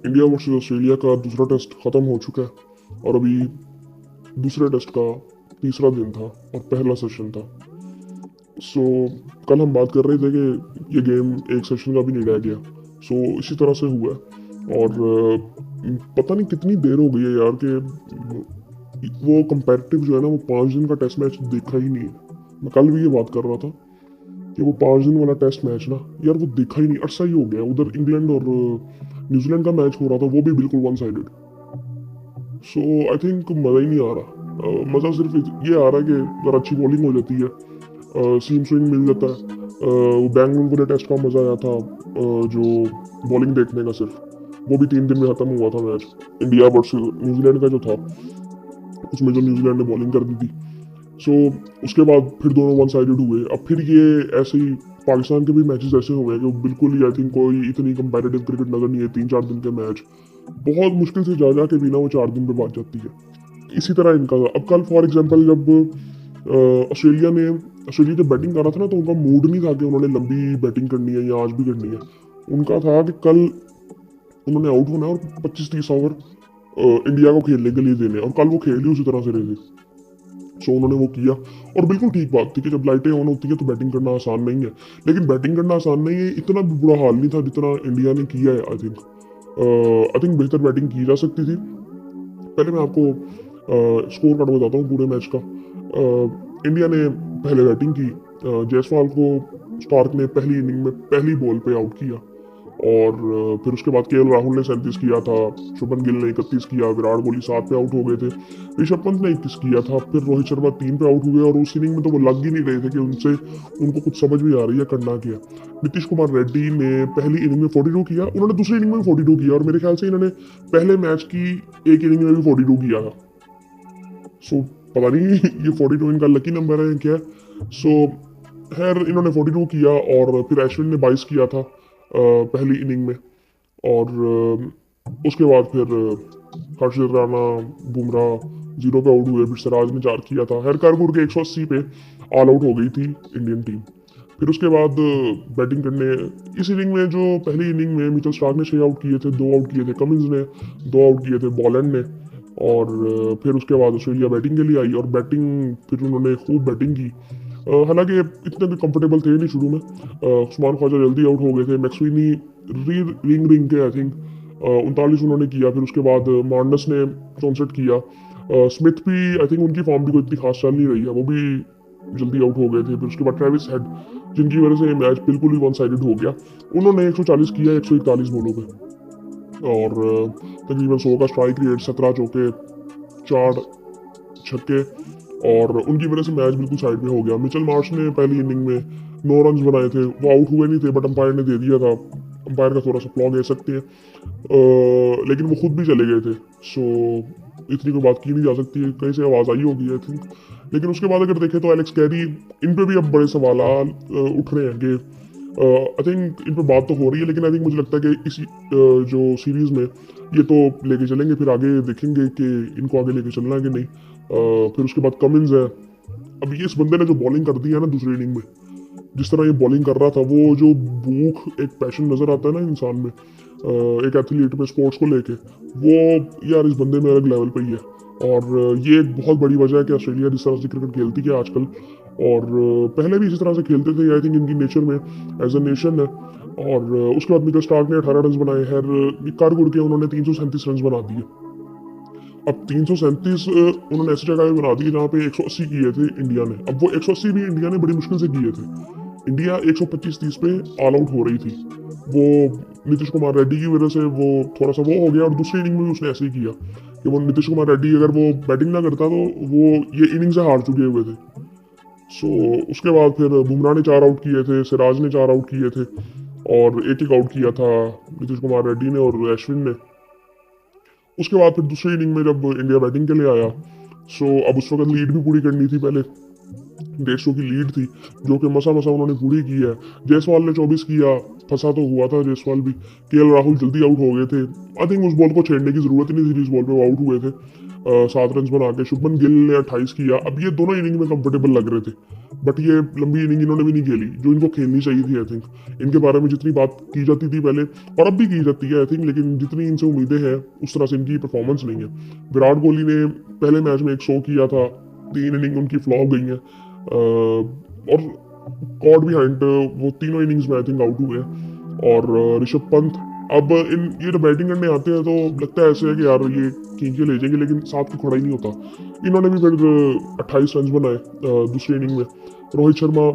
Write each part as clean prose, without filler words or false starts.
India versus Australia का दूसरा test ख़त्म हो चुका है और अभी दूसरे टेस्ट का तीसरा दिन था और पहला सेशन था। सो कल हम बात कर रहे थे कि ये गेम एक सेशन का भी नहीं रह गया। सो इसी तरह से हुआ है और पता नहीं कितनी देर हो गई है यार कि वो कंपेरेटिव जो है ना वो 5 दिन का टेस्ट मैच देखा ही नहीं है। मैं कल भी ये बात कर रहा था कि वो 5 दिन वाला टेस्ट मैच ना यार वो देखा ही नहीं, अरसा ही हो गया। उधर इंग्लैंड और न्यूजीलैंड का मैच हो रहा था, वो भी बिल्कुल one sided. So I think मज़ा ही नहीं आ रहा। मज़ा सिर्फ ये आ रहा है कि अगर अच्छी बॉलिंग हो जाती है, सीम स्विंग मिल जाता है। बैंगलोर वाले टेस्ट का मज़ा आया था, जो बॉलिंग देखने का सिर्फ वो भी 3 दिन में ख़त्म हुआ था मैच। इंडिया वर्सेस न्यूजीलैंड का जो था उसमें जो न्यूजीलैंड ने बॉलिंग कर दी थी। सो उसके बाद फिर दोनों वन साइडेड हुए। अब फिर ये ऐसे ही पाकिस्तान के भी मैचेस ऐसे हुए हैं कि बिल्कुल ही आई थिंक कोई इतनी कंपेटिटिव क्रिकेट नज़र नहीं है। 3-4 दिन के मैच बहुत मुश्किल से जा के भी ना वो 4 दिन पे बात जाती है। इसी तरह इनका था। अब कल फॉर एग्जांपल जब ऑस्ट्रेलिया जब बैटिंग कर रहा था ना तो उनका मूड नहीं था कि उन्होंने लंबी बैटिंग करनी है या आज भी करनी है। उनका था कि कल उन्होंने आउट होना है और 25-30 ओवर इंडिया को खेलने के लिए देने, और कल वो खेल ही उसी तरह से रहे थे। सो उन्होंने वो किया और बिल्कुल ठीक बात थी कि जब लाइटें ऑन होती है तो बैटिंग करना आसान नहीं है। लेकिन बैटिंग करना आसान नहीं है, इतना भी बुरा हाल नहीं था जितना इंडिया ने किया है। आई थिंक बेहतर बैटिंग की जा सकती थी। पहले मैं आपको स्कोर कार्ड बताता हूँ पूरे मैच का। इंडिया ने पहले बैटिंग की। जायसवाल को स्टार्क ने पहली इनिंग में पहली बॉल पे आउट किया और फिर उसके बाद केएल राहुल ने 37 किया था, शुभमन गिल ने 31 किया, विराट कोहली 7 पे आउट हो गए थे, ऋषभ पंत ने 21 किया था, फिर रोहित शर्मा 3 पे आउट हुए और उस इनिंग में तो वो लग ही नहीं रहे थे कि उनको कुछ समझ भी आ रही है करना क्या। नीतीश कुमार रेड्डी ने पहली इनिंग में 42 किया, उन्होंने दूसरी इनिंग में 42 किया और मेरे ख्याल से इन्होंने पहले मैच की एक इनिंग में भी 42 किया था। सो पता नहीं ये 42 इनका लकी नंबर है क्या। सो खैर इन्होंने 42 किया और फिर अश्विन ने 22 किया था पहली इनिंग में। और उसके बाद फिर हर्षदीप राणा, बुमराह 0 पे आउट हुए, फिर सिराज ने 4 किया था। हर कारपुर के 180 पे ऑल आउट हो गई थी इंडियन टीम। फिर उसके बाद बैटिंग करने इस इनिंग में जो पहली इनिंग में मिचेल स्टार्क ने 6 आउट किए थे, 2 आउट किए थे कमिंस ने, 2 आउट किए थे बॉलैंड ने। और फिर उसके बाद ऑस्ट्रेलिया बैटिंग के लिए आई और बैटिंग फिर उन्होंने खूब बैटिंग की। हालांकि इतने भी कंफर्टेबल थे नहीं शुरू में। उस्मान ख्वाजा जल्दी आउट हो गए थे, मैक्सवीनी रिंग रिंग के आई थिंक 39 उन्होंने किया। फिर उसके बाद मार्नस ने 64 किया। स्मिथ भी आई थिंक उनकी फॉर्म भी कोई इतनी खास चल नहीं रही है, वो भी जल्दी आउट हो गए थे। फिर उसके बाद ट्रेविस हेड, जिनकी वजह से मैच बिल्कुल ही वन साइडेड हो गया, उन्होंने 140 किया 141 बॉलों पे और तकरीबन 100 का स्ट्राइक रेट, 17 चौके, 4 छक्के, और उनकी वजह से मैच बिल्कुल साइड में हो गया। मिचेल मार्श ने पहली इनिंग में 9 रन बनाए थे, वो आउट हुए नहीं थे बट अंपायर ने दे दिया था। अंपायर का थोड़ा सा फ्लॉ कह सकते हैं, लेकिन वो खुद भी चले गए थे। सो इतनी कोई बात की नहीं जा सकती है, कहीं से आवाज़ आई होगी आई थिंक। लेकिन उसके बाद अगर देखें तो एलेक्स कैरी, इन पे भी अब बड़े सवाल उठ रहे हैं कि आई थिंक इन पर बात तो हो रही है, लेकिन आई थिंक मुझे लगता है कि इसी जो सीरीज़ में ये तो लेके चलेंगे, फिर आगे देखेंगे कि इनको आगे लेके चलना है कि नहीं। फिर उसके बाद कमिंस है। अब ये इस बंदे ने जो बॉलिंग कर दी है ना दूसरी इनिंग में, जिस तरह ये बॉलिंग कर रहा था, वो जो भूख, एक पैशन नज़र आता है ना इंसान में, एक एथलीट में स्पोर्ट्स को लेके, वो यार इस बंदे में अलग लेवल पे ही है। और ये एक बहुत बड़ी वजह है कि ऑस्ट्रेलिया जिस तरह से क्रिकेट खेलती है आजकल, और पहले भी इसी तरह से खेलते थे, आई थिंक इनकी नेचर में एज अ नेशन है। और उसके बाद मिचेल स्टार्क ने 18 रन बनाए, हर कारगुड़ के उन्होंने 337 रन बना दिए। अब 337 उन्होंने ऐसी जगह पे बना दिए जहाँ पे 180 किए थे इंडिया ने। अब वो 180 भी इंडिया ने बड़ी मुश्किल से किए थे। इंडिया 125-30 पे ऑल आउट हो रही थी। वो नीतीश कुमार रेड्डी की वजह से वो थोड़ा सा वो हो गया, और दूसरी इनिंग में भी उसने ऐसे ही किया कि वो नीतीश कुमार रेड्डी अगर वो बैटिंग ना करता तो वो ये इनिंग से हार चुके हुए थे। सो उसके बाद फिर बुमराह ने 4 आउट किए थे, सिराज ने 4 आउट किए थे, और एक एक आउट किया था नीतीश कुमार रेड्डी ने और अश्विन ने। उसके बाद फिर दूसरी इनिंग में जब इंडिया बैटिंग के लिए आया, सो अब उस वक्त लीड भी पूरी करनी थी। पहले 150 की लीड थी जो कि मसा मसा उन्होंने पूरी की है। जायसवाल ने 24 किया, फंसा तो हुआ था जायसवाल भी। केएल राहुल जल्दी आउट हो गए थे, आई थिंक उस बॉल को छेड़ने की जरूरत ही नहीं थी जिस बॉल पे वो आउट हुए थे। 7 रन बना के। शुभमन गिल ने 28 किया। अब ये दोनों इनिंग में कंफर्टेबल लग रहे थे, बट ये लंबी इनिंग इन्होंने भी नहीं खेली जो इनको खेलनी चाहिए थी। आई थिंक इनके बारे में जितनी बात की जाती थी पहले, और अब भी की जाती है आई थिंक, लेकिन जितनी इनसे उम्मीदें हैं उस तरह से इनकी परफॉर्मेंस नहीं है। विराट कोहली ने पहले मैच में 100 किया था, 3 इनिंग उनकी फ्लॉप गई हैं, और कॉड बिहाइंड वो तीनों इनिंग्स में आई थिंक आउट हुए हैं। और ऋषभ पंत अब इन ये जब बैटिंग करने आते हैं तो लगता है ऐसे है कि यार ये खींच के ले जाएंगे, लेकिन साथ की खड़ा ही नहीं होता। इन्होंने भी फिर 28 रन बनाए दूसरी इनिंग में। रोहित शर्मा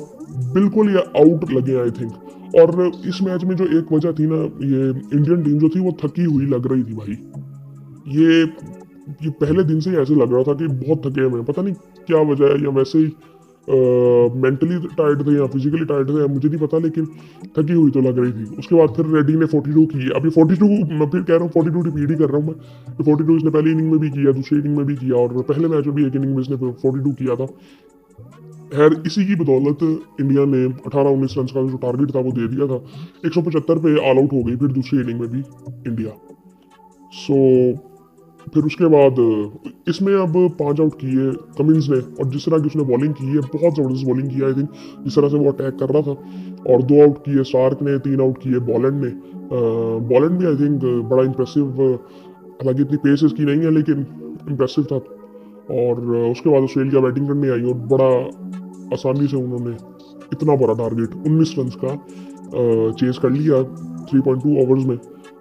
बिल्कुल ये आउट लगे आई थिंक। और इस मैच में जो एक वजह थी ना, ये इंडियन टीम जो थी वो थकी हुई लग रही थी भाई। ये पहले दिन से ही ऐसे लग रहा था कि बहुत थके हैं, पता नहीं क्या वजह है, या वैसे ही मेंटली टायर्ड थे या फिजिकली टायर्ड थे, मुझे नहीं पता, लेकिन थकी हुई तो लग रही थी। उसके बाद फिर रेड्डी ने 42 की। अभी 42 मैं फिर कह रहा हूँ, 42 रिपीट ही कर रहा हूँ मैं। 42 इसने पहली इनिंग में भी किया, दूसरी इनिंग में भी किया, और पहले मैच में भी एक इनिंग में इसने 42 किया था। खैर इसी की बदौलत इंडिया ने 18-19 रन का जो टारगेट था वो दे दिया था। 175 पे ऑल आउट हो गई फिर दूसरी इनिंग में भी इंडिया। सो फिर उसके बाद इसमें अब 5 आउट किए कमिंस ने, और जिस तरह की उसने बॉलिंग की है, बहुत ज़बरदस्त बॉलिंग की है आई थिंक, जिस तरह से वो अटैक कर रहा था। और 2 आउट किए स्टार्क ने, 3 आउट किए बॉलैंड ने। बॉलैंड भी आई थिंक बड़ा इंप्रेसिव, हालांकि इतनी पेस इसकी नहीं है लेकिन इंप्रेसिव था। और उसके बाद ऑस्ट्रेलिया बैटिंग करने आई और बड़ा आसानी से उन्होंने इतना बड़ा टारगेट 19 रन का चेस कर लिया 3.2 ओवर्स में।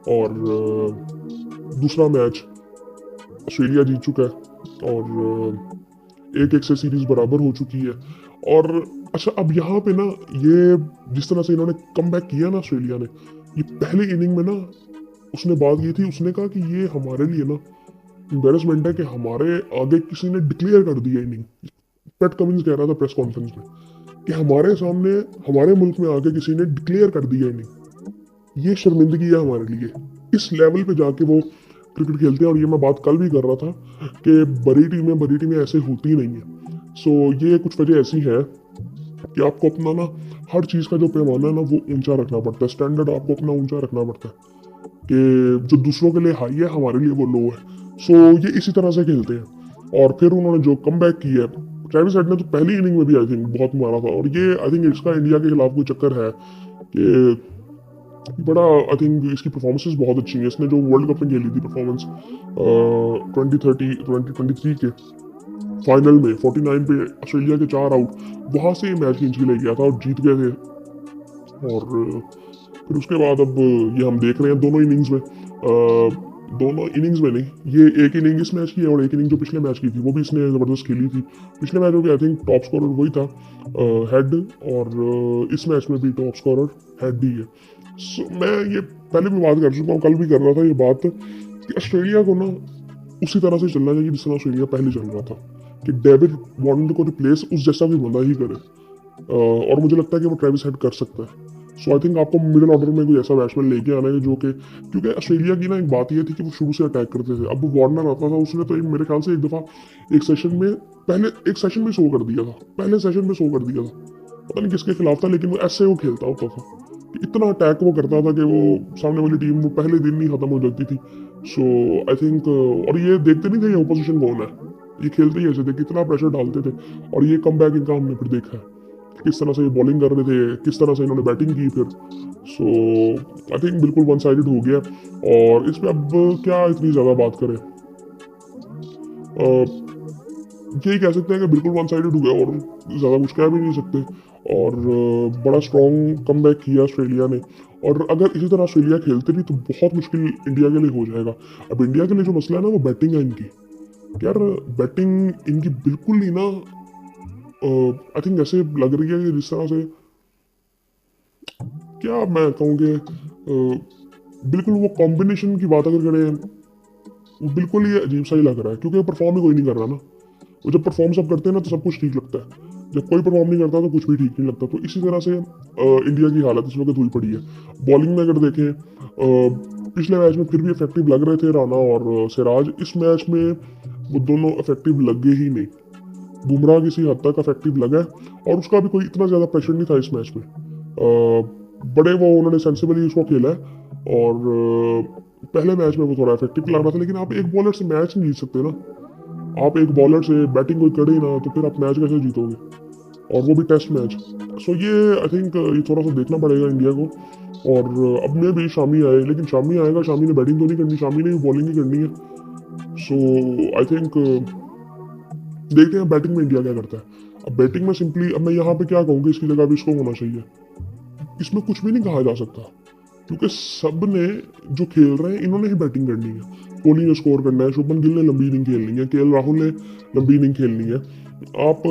और दूसरा मैच ऑस्ट्रेलिया जीत चुका है, और 1-1 से सीरीज बराबर हो चुकी है। और अच्छा, अब यहाँ पे ना ये जिस तरह से इन्होंने कम बैक किया ना ऑस्ट्रेलिया ने, ये पहली इनिंग में ना उसने बात की थी, उसने कहा कि ये हमारे लिए ना एम्बेरसमेंट है कि हमारे आगे किसी ने डिक्लेयर कर दिया इनिंग। पैट कमिंस कह रहा था प्रेस कॉन्फ्रेंस में कि हमारे सामने, हमारे मुल्क में आगे किसी ने डिक्लेयर कर दिया इनिंग, ये शर्मिंदगी है हमारे लिए। इस लेवल पे जाके वो क्रिकेट खेलते हैं। और ये मैं बात कल भी कर रहा था कि बड़ी टीमें ऐसे होती नहीं है। सो ये कुछ वजह ऐसी है कि आपको अपना ना हर चीज़ का जो पैमाना है ना वो ऊंचा रखना पड़ता है, स्टैंडर्ड आपको अपना ऊंचा रखना पड़ता है कि जो दूसरों के लिए हाई है हमारे लिए वो लो है। सो ये इसी तरह से खेलते हैं। और फिर उन्होंने जो कम बैक की है, ट्रेविस हेड ने तो पहली इनिंग में भी आई थिंक बहुत मारा था। और ये आई थिंक इसका इंडिया के खिलाफ कोई चक्कर है कि बड़ा, आई थिंक इसकी परफॉर्मेंसेस बहुत अच्छी हैं। इसने जो वर्ल्ड कप में खेली थी परफॉर्मेंस 2023 के फाइनल में 49 पे ऑस्ट्रेलिया के 4 आउट, वहाँ से मैच खींच के ले गया था और जीत गए थे। और फिर उसके बाद अब ये हम देख रहे हैं दोनों इनिंग्स में नहीं, ये एक इनिंग इस मैच की है और एक इनिंग जो पिछले मैच की थी वो भी इसने ज़बरदस्त खेली थी। पिछले मैच में भी आई थिंक टॉप स्कोरर वही था हेड, और इस मैच में भी टॉप स्कोरर हेड ही है। मैं ये पहले भी बात कर चुका हूँ, कल भी कर रहा था ये बात कि ऑस्ट्रेलिया को ना उसी तरह से चलना चाहिए जिस तरह ऑस्ट्रेलिया पहले चल रहा था, कि डेविड वार्नर को रिप्लेस उस जैसा भी बंदा ही करे। और मुझे लगता है कि वो ट्रेविस हेड कर सकता है। सो आई थिंक आपको मिडिल ऑर्डर में कोई ऐसा बैट्समैन लेके आना है जो कि, क्योंकि ऑस्ट्रेलिया की ना एक बात ये थी कि वो शुरू से अटैक करते थे। अब वार्नर आता था, उसने तो मेरे ख्याल से एक दफ़ा एक सेशन में शो कर दिया था, पहले सेशन में शो कर दिया था, पता नहीं किसके खिलाफ था, लेकिन वो ऐसे वो खेलता होता था कि इतना अटैक वो करता था कि वो सामने वाली टीम वो पहले दिन ही खत्म हो जाती थी। सो आई थिंक, और ये देखते नहीं थे ये अपोजिशन कौन है, ये खेलते ही ऐसे थे, कितना प्रेशर डालते थे। और ये कम बैक इनका हमने फिर देखा है, किस तरह से ये बॉलिंग कर रहे थे, किस तरह से इन्होंने बैटिंग की फिर। सो आई थिंक बिल्कुल वन साइडेड हो गया। और इस पर अब क्या इतनी ज़्यादा बात करें, यही कह सकते हैं कि बिल्कुल वन साइडेड हो गया, और ज़्यादा कुछ कह भी नहीं सकते। और बड़ा स्ट्रॉन्ग कम बैक किया ऑस्ट्रेलिया ने। और अगर इसी तरह ऑस्ट्रेलिया खेलते रही तो बहुत मुश्किल इंडिया के लिए हो जाएगा। अब इंडिया के लिए जो मसला है ना वो बैटिंग है इनकी। यार बैटिंग इनकी बिल्कुल ही ना आई थिंक ऐसे लग रही है कि जिस तरह से, क्या मैं कहूँ कि बिल्कुल वो कॉम्बिनेशन की बात अगर करें, वो बिल्कुल ही अजीब सा ही लग रहा है, क्योंकि परफॉर्म ही कोई नहीं कर रहा ना। वो जब परफॉर्म सब करते हैं ना तो सब कुछ ठीक लगता है, जब कोई परफॉर्म नहीं करता तो कुछ भी ठीक नहीं लगता। तो इसी तरह से इंडिया की हालत इस वक्त हुई पड़ी है। बॉलिंग में अगर देखें, पिछले मैच में फिर भी इफेक्टिव लग रहे थे राणा और सिराज, इस मैच में वो दोनों इफेक्टिव लगे ही नहीं। बुमराह किसी हद तक इफेक्टिव लगा है, और उसका भी कोई इतना ज़्यादा प्रेशर नहीं था इस मैच में। बड़े वो उन्होंने सेंसिबली उसको खेला है। और पहले मैच में वो थोड़ा इफेक्टिव लग रहा था, लेकिन आप एक बॉलर से मैच नहीं जीत सकते ना। आप एक बॉलर से बैटिंग कोई करे ही ना तो फिर आप मैच कैसे जीतोगे, और वो भी टेस्ट मैच। सो ये आई थिंक ये थोड़ा सा देखना पड़ेगा इंडिया को। और अब में भी शामी आए, लेकिन शामी आएगा, शामी ने बैटिंग तो नहीं करनी, शामी ने भी बॉलिंग ही करनी है। सो आई थिंक देखते हैं बैटिंग में इंडिया क्या करता है। अब बैटिंग में सिंपली अब मैं यहाँ पे क्या कहूँगी, इसकी जगह भी इसको होना चाहिए। इसमें कुछ भी नहीं कहा जा सकता, क्योंकि सब ने जो खेल रहे हैं इन्होंने ही बैटिंग करनी है। कोहली ने स्कोर करना है, शुभमन गिल ने लंबी इनिंग खेलनी है, केएल राहुल ने लंबी इनिंग खेलनी है। आप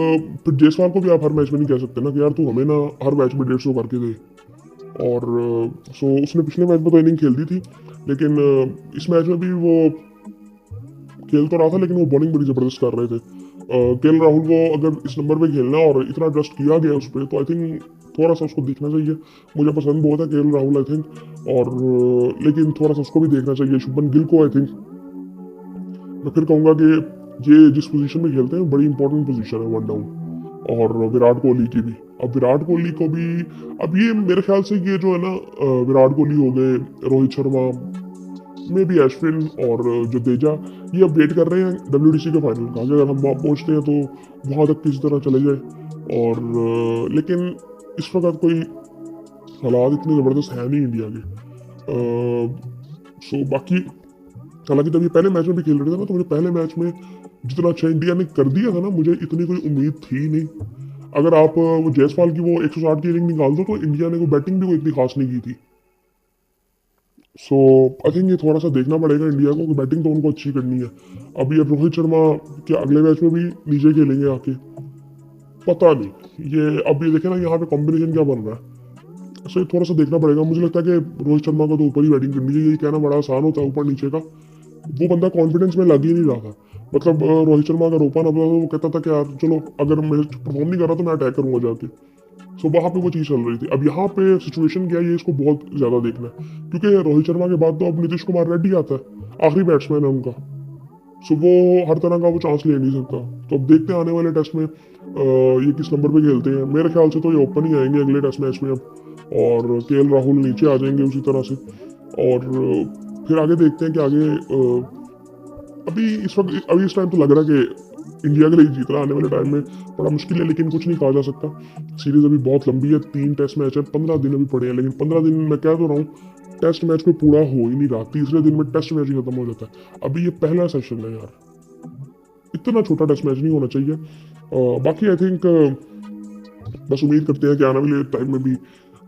फिर जायसवाल को भी आप हर मैच में नहीं कह सकते ना कि यार तू हमें ना हर मैच में 150 करके दे। और सो उसने पिछले मैच में तो इनिंग खेल दी थी, लेकिन इस मैच में भी वो खेल तो रहा था, लेकिन वो बॉलिंग बड़ी ज़बरदस्त कर रहे थे। केएल राहुल को अगर इस नंबर पे खेलना और इतना ट्रस्ट किया गया उस पर, तो आई थिंक थोड़ा सा उसको देखना चाहिए। मुझे पसंद बहुत है केएल राहुल आई थिंक, और लेकिन थोड़ा सा उसको भी देखना चाहिए। शुभमन गिल को आई थिंक मैं फिर कहूँगा कि ये जिस पोजीशन में खेलते हैं बड़ी इंपॉर्टेंट पोजीशन है वन डाउन, और विराट कोहली की भी। अब विराट कोहली को भी, अब ये मेरे ख्याल से ये जो है ना विराट कोहली हो गए, रोहित शर्मा में भी, अश्विन और जडेजा, ये अब वेट कर रहे हैं WDC के फाइनल का, अगर हम वहाँ पहुँचते हैं तो वहाँ तक किसी तरह चले जाए। और लेकिन इस वक्त कोई हालात इतने ज़बरदस्त है नहीं इंडिया के। सो बाकी हालांकि जब ये पहले मैच में भी खेल रहे थे ना, तो मुझे पहले मैच में जितना अच्छा इंडिया ने कर दिया था ना, मुझे इतनी कोई उम्मीद थी नहीं। अगर आप वो जायसवाल की वो 160 की इनिंग निकाल दो, तो इंडिया ने कोई बैटिंग भी कोई इतनी खास नहीं की थी। सो आई थिंक ये थोड़ा सा देखना पड़ेगा इंडिया को कि बैटिंग तो उनको अच्छी करनी है। अभी अब रोहित शर्मा के अगले मैच में भी नीचे खेलेंगे आके, पता नहीं। ये अब ये देखे ना यहाँ पे कॉम्बिनेशन क्या बन रहा है। सो ये थोड़ा सा देखना पड़ेगा। मुझे लगता है कि रोहित शर्मा को तो ऊपर ही बैटिंग करनी चाहिए। ये कहना बड़ा आसान होता है ऊपर नीचे का, वो बंदा कॉन्फिडेंस में लग ही नहीं रहा था। मतलब रोहित शर्मा अगर ओपन अब तो वो कहता था कि यार चलो अगर मैं परफॉर्म नहीं कर रहा तो मैं अटैक करूंगा जाके। सो वहाँ पे वो चीज़ चल रही थी। अब यहाँ पे सिचुएशन क्या है, ये इसको बहुत ज़्यादा देखना है, क्योंकि रोहित शर्मा के बाद तो अब नीतीश कुमार रेड्डी आता है, आखिरी बैट्समैन है उनका। सो वो हर तरह का वो चांस ले नहीं सकता। तो अब देखते हैं आने वाले टेस्ट में ये किस नंबर पे खेलते हैं। मेरे ख्याल से तो ये ओपन ही आएंगे अगले टेस्ट मैच में अब, और केएल राहुल नीचे आ जाएंगे उसी तरह से। और फिर आगे देखते हैं कि आगे अभी इस वक्त अभी इस टाइम तो लग रहा है कि इंडिया के लिए जीतना आने वाले टाइम में बड़ा मुश्किल है, लेकिन कुछ नहीं कहा जा सकता। सीरीज अभी बहुत लंबी है, 3 टेस्ट मैच है, 15 दिन अभी पड़े हैं, लेकिन 15 दिन मैं कह तो रहा हूँ टेस्ट मैच में पूरा हो ही नहीं रहा। तीसरे दिन में टेस्ट मैच ही खत्म हो जाता है। अभी ये पहला सेशन है यार, इतना छोटा टेस्ट मैच नहीं होना चाहिए। बाकी आई थिंक बस उम्मीद करते हैं कि आने वाले टाइम में भी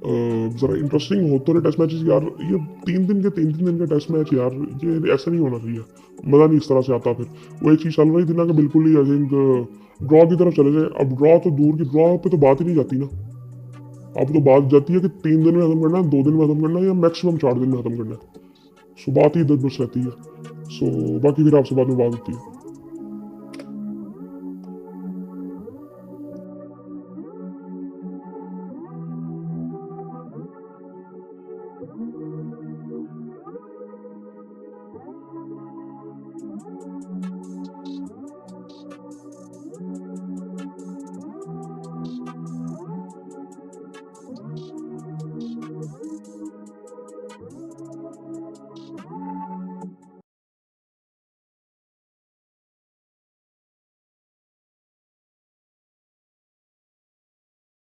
ज़रा इंटरेस्टिंग हो तो टेस्ट मैचेस यार। ये 3 दिन का टेस्ट मैच यार, ये ऐसा नहीं होना चाहिए, मज़ा नहीं इस तरह से आता। फिर वो एक चीज़ चल रही थी ना कि बिल्कुल ही आई थिंक ड्रॉ की तरफ चले जाए। अब ड्रॉ तो दूर की, ड्रॉ पे तो बात ही नहीं जाती ना। अब तो बात जाती है कि 3 दिन में खत्म करना है, 2 दिन में खत्म करना है, या मैक्सिमम 4 दिन में खत्म करना है। सो बात ही इधर बस रहती है। सो बाकी फिर आपसे बाद में बात होती है।